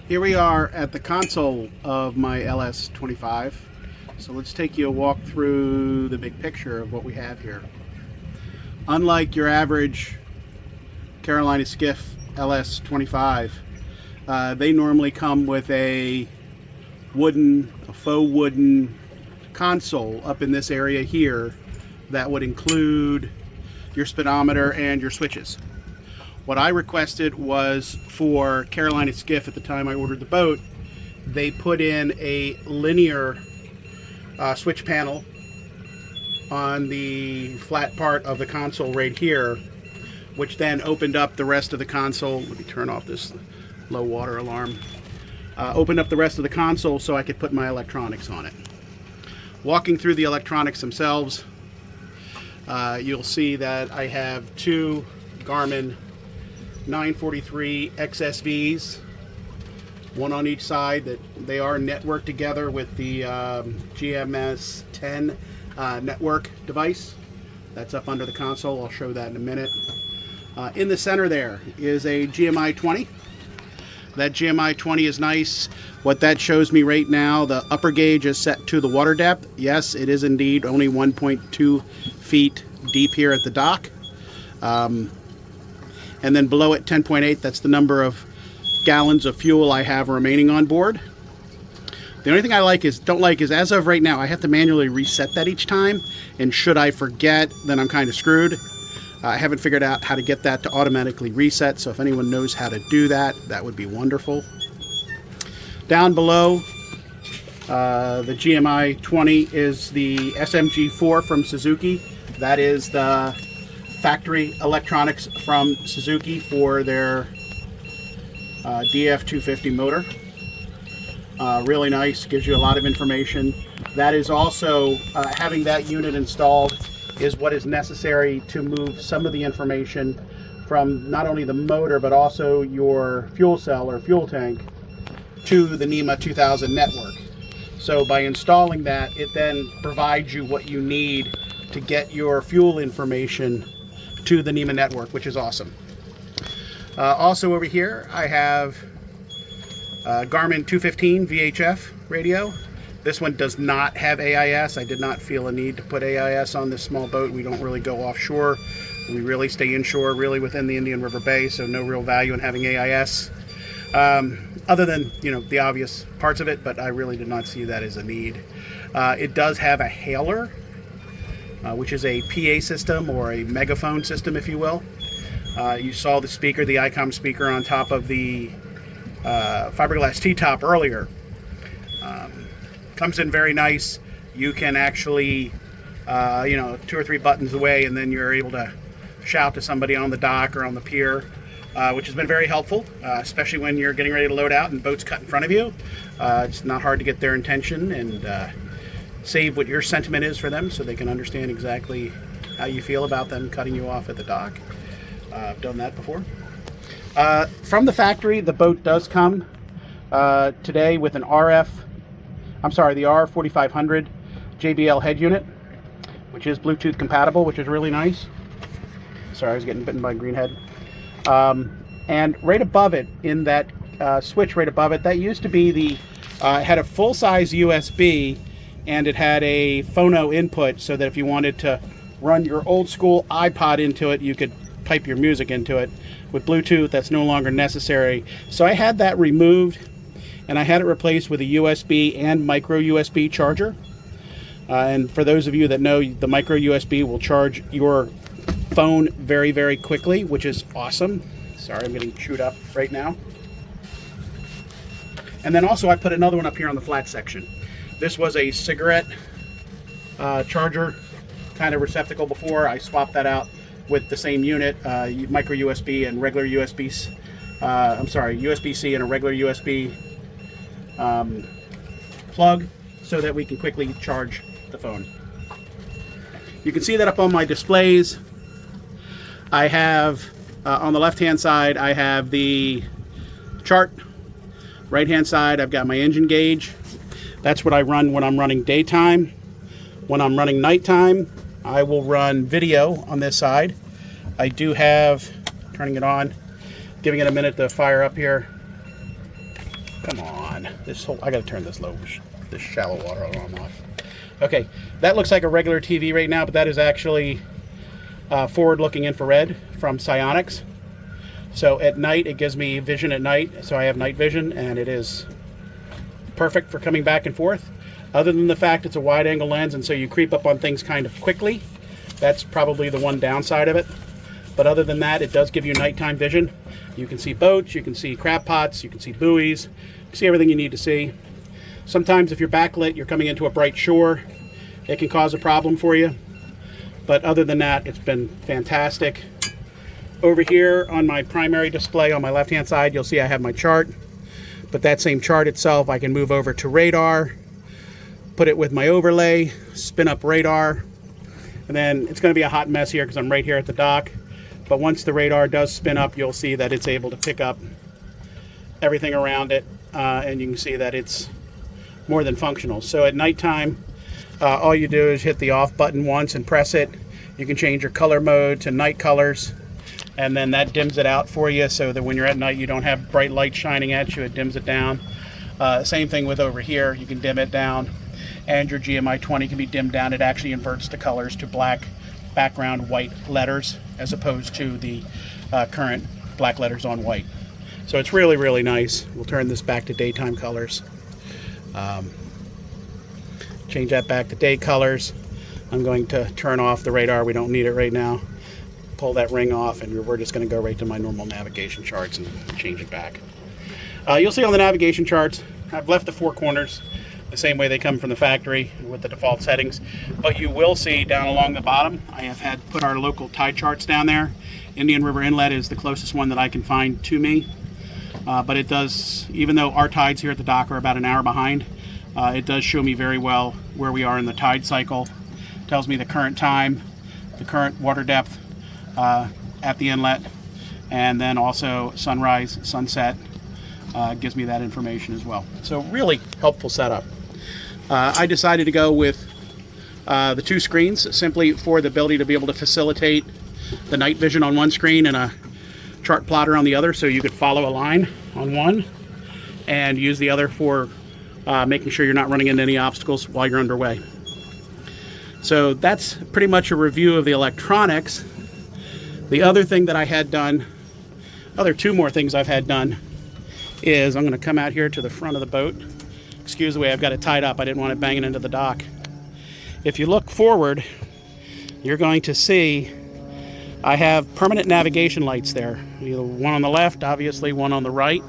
Here we are at the console of my LS25. So let's take you a walk through the big picture of what we have here. Unlike your average Carolina Skiff LS25, they normally come with a faux wooden console up in this area here that would include your speedometer and your switches. What I requested was for Carolina Skiff at the time I ordered the boat, they put in a linear switch panel on the flat part of the console right here, which then opened up the rest of the console. Let me turn off this low water alarm. Opened up the rest of the console so I could put my electronics on it. Walking through the electronics themselves, you'll see that I have two Garmin 943 XSVs, one on each side. That they are networked together with the GMS 10 network device that's up under the console. I'll show that in a minute. In the center there is a GMI 20. That GMI 20 is nice. What that shows me right now, the upper gauge is set to the water depth. Yes, it is indeed only 1.2 feet deep here at the dock. And then below it, 10.8, that's the number of gallons of fuel I have remaining on board. The only thing I don't like is as of right now, I have to manually reset that each time. And should I forget, then I'm kind of screwed. I haven't figured out how to get that to automatically reset, so if anyone knows how to do that, that would be wonderful. Down below, the GMI 20 is the SMG4 from Suzuki. That is the factory electronics from Suzuki for their DF250 motor. Really nice, gives you a lot of information. That is also, having that unit installed is what is necessary to move some of the information from not only the motor but also your fuel cell or fuel tank to the NEMA 2000 network. So by installing that, it then provides you what you need to get your fuel information to the NEMA network, which is awesome. Also over here, I have Garmin 215 VHF radio. This one does not have AIS. I did not feel a need to put AIS on this small boat. We don't really go offshore. We really stay inshore, really within the Indian River Bay, so no real value in having AIS. Other than, the obvious parts of it, but I really did not see that as a need. It does have a hailer, which is a PA system or a megaphone system, if you will. You saw the speaker, the ICOM speaker on top of the fiberglass T-top earlier. Comes in very nice. You can actually, 2 or 3 buttons away, and then you're able to shout to somebody on the dock or on the pier, which has been very helpful, especially when you're getting ready to load out and boats cut in front of you. It's not hard to get their attention and save what your sentiment is for them so they can understand exactly how you feel about them cutting you off at the dock. I've done that before. From the factory, the boat does come today with an the R4500 JBL head unit, which is Bluetooth compatible, which is really nice. Sorry, I was getting bitten by a green head. And right above it, in that switch right above it, that used to be had a full-size USB, and it had a phono input so that if you wanted to run your old school iPod into it, you could pipe your music into it. With Bluetooth, that's no longer necessary. So I had that removed, and I had it replaced with a USB and micro USB charger. And for those of you that know, the micro USB will charge your phone very, very quickly, which is awesome. Sorry, I'm getting chewed up right now. And then also I put another one up here on the flat section. This was a cigarette charger kind of receptacle before. I swapped that out with the same unit, micro USB and regular USB-C and a regular USB plug, so that we can quickly charge the phone. You can see that up on my displays. I have on the left hand side I have the chart. Right hand side I've got my engine gauge. That's what I run when I'm running daytime. When I'm running nighttime, I will run video on this side. I do have, turning it on, giving it a minute to fire up here. Come on. I gotta turn this this shallow water alarm off. Okay, that looks like a regular TV right now, but that is actually forward-looking infrared from Psionics. So at night, it gives me vision at night, so I have night vision, and it is perfect for coming back and forth. Other than the fact it's a wide-angle lens, and so you creep up on things kind of quickly. That's probably the one downside of it. But other than that, it does give you nighttime vision. You can see boats, you can see crab pots, you can see buoys, you can see everything you need to see. Sometimes if you're backlit, you're coming into a bright shore, it can cause a problem for you. But other than that, it's been fantastic. Over here on my primary display on my left-hand side, you'll see I have my chart. But that same chart itself, I can move over to radar, put it with my overlay, spin up radar, and then it's going to be a hot mess here because I'm right here at the dock. But once the radar does spin up, you'll see that it's able to pick up everything around it, and you can see that it's more than functional. So at nighttime, all you do is hit the off button once and press it. You can change your color mode to night colors, and then that dims it out for you so that when you're at night you don't have bright light shining at you, it dims it down. Same thing with over here, you can dim it down, and your GMI 20 can be dimmed down. It actually inverts the colors to black background white letters as opposed to the current black letters on white. So it's really, really nice. We'll turn this back to daytime colors. Change that back to day colors. I'm going to turn off the radar. We don't need it right now. Pull that ring off, and we're just going to go right to my normal navigation charts and change it back. You'll see on the navigation charts, I've left the four corners the same way they come from the factory with the default settings, but you will see down along the bottom, I have had put our local tide charts down there. Indian River Inlet is the closest one that I can find to me, but it does, even though our tides here at the dock are about an hour behind, it does show me very well where we are in the tide cycle. It tells me the current time, the current water depth at the inlet, and then also sunrise, sunset. Gives me that information as well. So really helpful setup. I decided to go with the two screens simply for the ability to be able to facilitate the night vision on one screen and a chart plotter on the other, so you could follow a line on one and use the other for making sure you're not running into any obstacles while you're underway. So that's pretty much a review of the electronics. The other thing that I had done, two more things I've had done, is I'm going to come out here to the front of the boat. Excuse the way I've got it tied up. I didn't want it banging into the dock. If you look forward, you're going to see I have permanent navigation lights there. Either one on the left, obviously one on the right.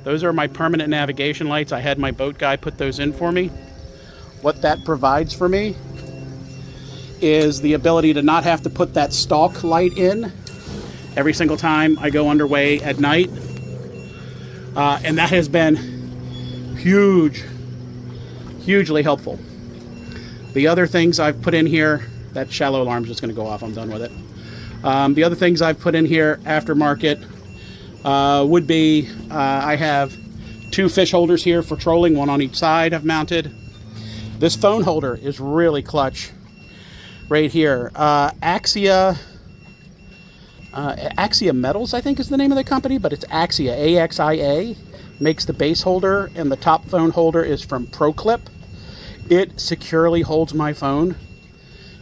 Those are my permanent navigation lights. I had my boat guy put those in for me. What that provides for me is the ability to not have to put that stalk light in every single time I go underway at night. And that has been hugely helpful. The other things I've put in here, that shallow alarm's just going to go off, I'm done with it. The other things I've put in here aftermarket would be, I have two fish holders here for trolling, one on each side I've mounted. This phone holder is really clutch right here. Axia Metals, I think is the name of the company, but it's Axia, A-X-I-A, makes the base holder, and the top phone holder is from ProClip. It securely holds my phone,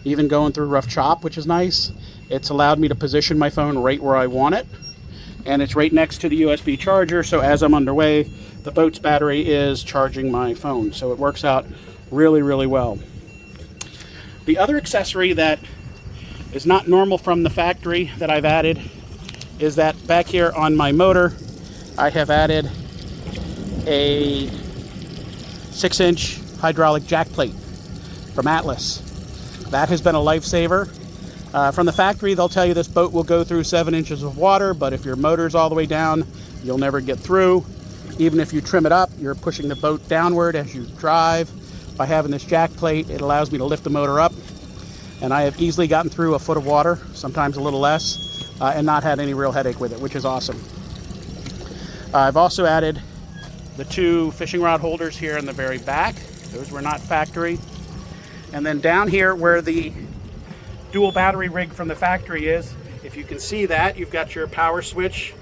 even going through rough chop, which is nice. It's allowed me to position my phone right where I want it, and it's right next to the USB charger, so as I'm underway, the boat's battery is charging my phone, so it works out really, really well. The other accessory that is not normal from the factory that I've added is that back here on my motor, I have added a 6-inch hydraulic jack plate from Atlas. That has been a lifesaver. From the factory, they'll tell you this boat will go through 7 inches of water, but if your motor's all the way down, you'll never get through. Even if you trim it up, you're pushing the boat downward as you drive. By having this jack plate, it allows me to lift the motor up, and I have easily gotten through a foot of water, sometimes a little less, and not had any real headache with it, which is awesome. I've also added the two fishing rod holders here in the very back. Those were not factory. And then down here where the dual battery rig from the factory is, if you can see that, you've got your power switch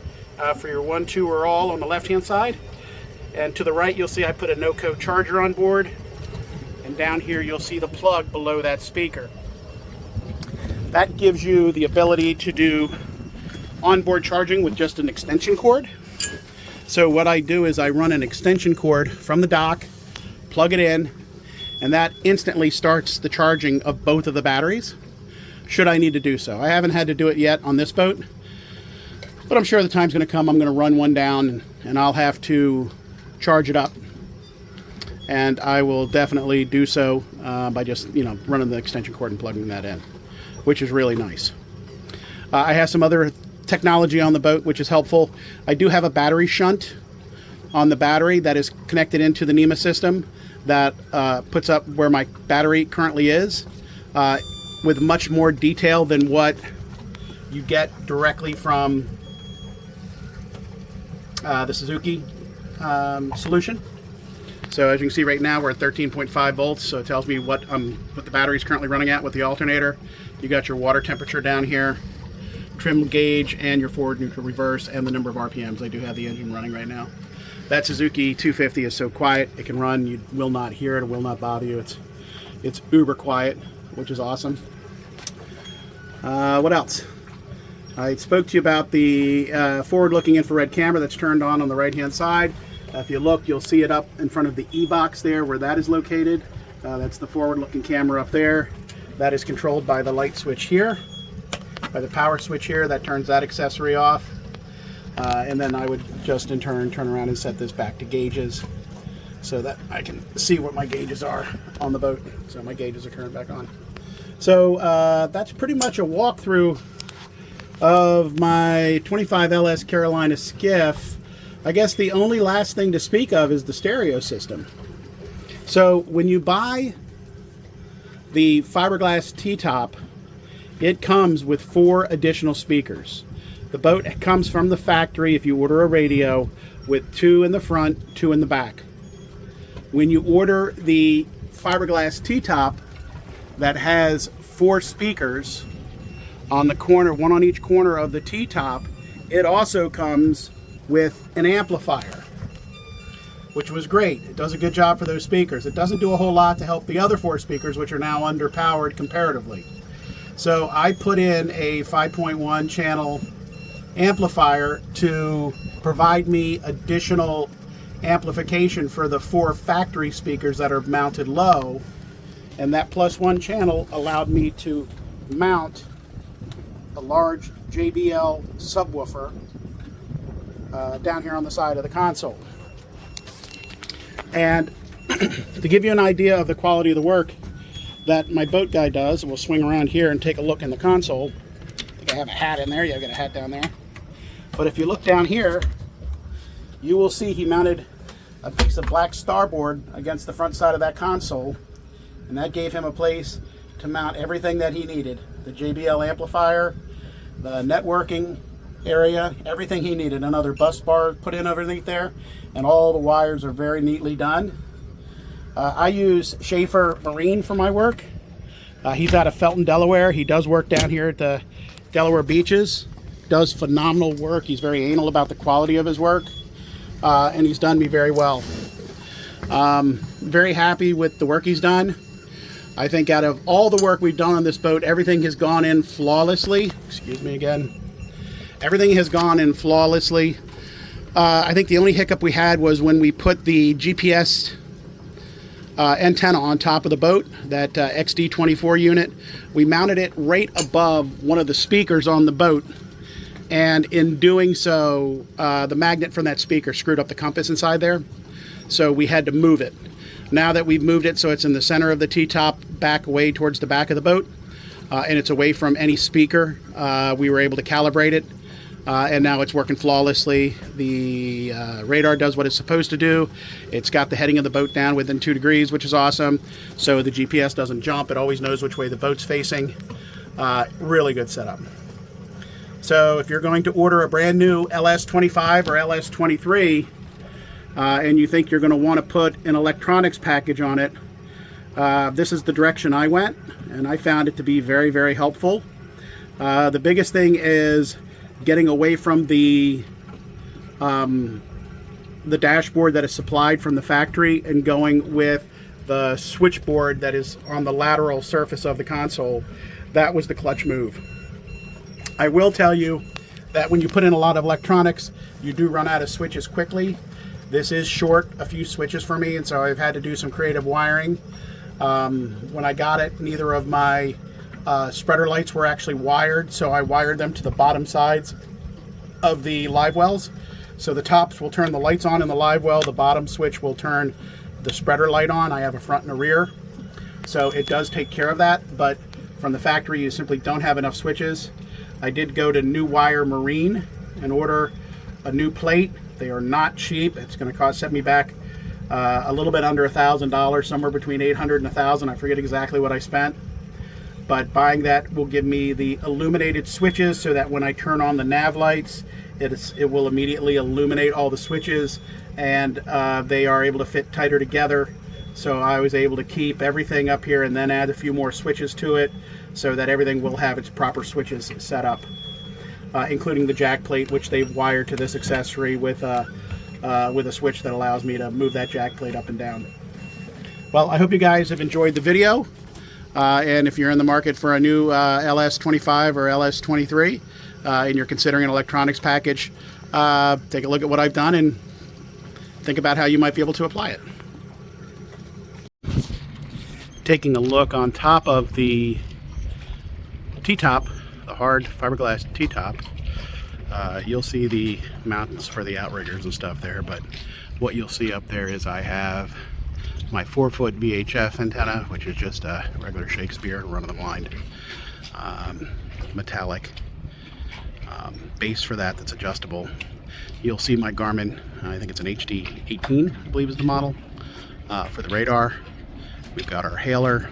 for your 1, 2, or all on the left-hand side. And to the right, you'll see I put a no-code charger on board. And down here, you'll see the plug below that speaker. That gives you the ability to do onboard charging with just an extension cord. So what I do is I run an extension cord from the dock, plug it in, and that instantly starts the charging of both of the batteries, should I need to do so. I haven't had to do it yet on this boat, but I'm sure the time's going to come. I'm going to run one down and I'll have to charge it up. And I will definitely do so by just, running the extension cord and plugging that in, which is really nice. I have some other technology on the boat, which is helpful. I do have a battery shunt on the battery that is connected into the NEMA system that puts up where my battery currently is with much more detail than what you get directly from the Suzuki solution. So as you can see right now, we're at 13.5 volts, so it tells me what the battery is currently running at with the alternator. You got your water temperature down here, trim gauge, and your forward, neutral, reverse, and the number of RPMs. I do have the engine running right now. That Suzuki 250 is so quiet, it can run, you will not hear it, it will not bother you. It's uber quiet, which is awesome. What else? I spoke to you about the forward-looking infrared camera that's turned on the right-hand side. If you look, you'll see it up in front of the E-box there where that is located. That's the forward-looking camera up there. That is controlled by the light switch here, by the power switch here. That turns that accessory off. And then I would just in turn turn around and set this back to gauges so that I can see what my gauges are on the boat. So my gauges are turned back on. So that's pretty much a walkthrough of my 25 LS Carolina Skiff. I guess the only last thing to speak of is the stereo system. So when you buy the fiberglass T-top, it comes with 4 additional speakers. The boat comes from the factory, if you order a radio, with 2 in the front, 2 in the back. When you order the fiberglass T-top that has 4 speakers on the corner, 1 on each corner of the T-top, it also comes with an amplifier, which was great. It does a good job for those speakers. It doesn't do a whole lot to help the other 4 speakers, which are now underpowered comparatively. So I put in a 5.1 channel amplifier to provide me additional amplification for the 4 factory speakers that are mounted low, and that +1 channel allowed me to mount a large JBL subwoofer down here on the side of the console. And to give you an idea of the quality of the work that my boat guy does, we'll swing around here and take a look in the console. I think I have a hat in there. Yeah, I've got a hat down there. But if you look down here, you will see he mounted a piece of black starboard against the front side of that console, and that gave him a place to mount everything that he needed. The JBL amplifier, the networking area, everything he needed. Another bus bar put in underneath there, and all the wires are very neatly done. I use Schaefer Marine for my work. He's out of Felton, Delaware. He does work down here at the Delaware beaches. Does phenomenal work. He's very anal about the quality of his work, and he's done me very well. Very happy with the work he's done. I think out of all the work we've done on this boat, everything has gone in flawlessly. Excuse me again. Everything has gone in flawlessly. I think the only hiccup we had was when we put the GPS antenna on top of the boat, that XD24 unit. We mounted it right above one of the speakers on the boat, and in doing so, the magnet from that speaker screwed up the compass inside there, so we had to move it. Now that we've moved it so it's in the center of the T-top, back away towards the back of the boat, and it's away from any speaker, we were able to calibrate it. And now it's working flawlessly. The radar does what it's supposed to do. It's got the heading of the boat down within 2 degrees, which is awesome. So the GPS doesn't jump. It always knows which way the boat's facing. Really good setup. So if you're going to order a brand new LS25 or LS23, and you think you're going to want to put an electronics package on it, this is the direction I went, and I found it to be very, very helpful. The biggest thing is getting away from the the dashboard that is supplied from the factory and going with the switchboard that is on the lateral surface of the console, that was the clutch move. I will tell you that when you put in a lot of electronics, you do run out of switches quickly. This is short a few switches for me, and so I've had to do some creative wiring. When I got it, neither of my spreader lights were actually wired, so I wired them to the bottom sides of the live wells. So the tops will turn the lights on in the live well, the bottom switch will turn the spreader light on. I have a front and a rear, so it does take care of that, but from the factory you simply don't have enough switches. I did go to New Wire Marine and order a new plate. They are not cheap. It's going to set me back a little bit under $1,000, somewhere between $800 and $1,000. I forget exactly what I spent. But buying that will give me the illuminated switches so that when I turn on the nav lights, it will immediately illuminate all the switches, and they are able to fit tighter together. So I was able to keep everything up here and then add a few more switches to it so that everything will have its proper switches set up, including the jack plate, which they've wired to this accessory with a switch that allows me to move that jack plate up and down. Well, I hope you guys have enjoyed the video. And if you're in the market for a new LS25 or LS23 and you're considering an electronics package, take a look at what I've done and think about how you might be able to apply it. Taking a look on top of the T-top, the hard fiberglass T-top, you'll see the mounts for the outriggers and stuff there, but what you'll see up there is I have my 4-foot VHF antenna, which is just a regular Shakespeare run-of-the-mind metallic base for that's adjustable. You'll see my Garmin, I think it's an HD 18, I believe is the model, for the radar. We've got our hailer,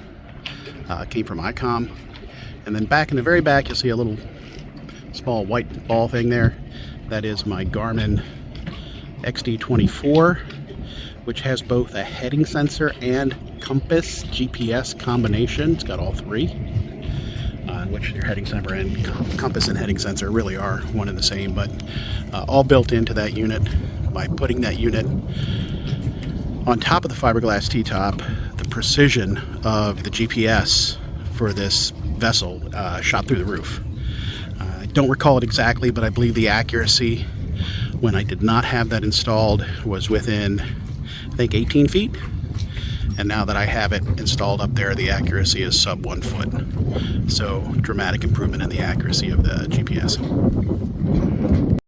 came from ICOM, and then back in the very back you'll see a little small white ball thing there. That is my Garmin XD24, which has both a heading sensor and compass GPS combination. It's got all three, which your heading sensor and compass and heading sensor really are one and the same, but all built into that unit. By putting that unit on top of the fiberglass T-top, the precision of the GPS for this vessel shot through the roof. I don't recall it exactly, but I believe the accuracy when I did not have that installed was within, I think, 18 feet. And now that I have it installed up there, the accuracy is sub 1 foot. So dramatic improvement in the accuracy of the GPS.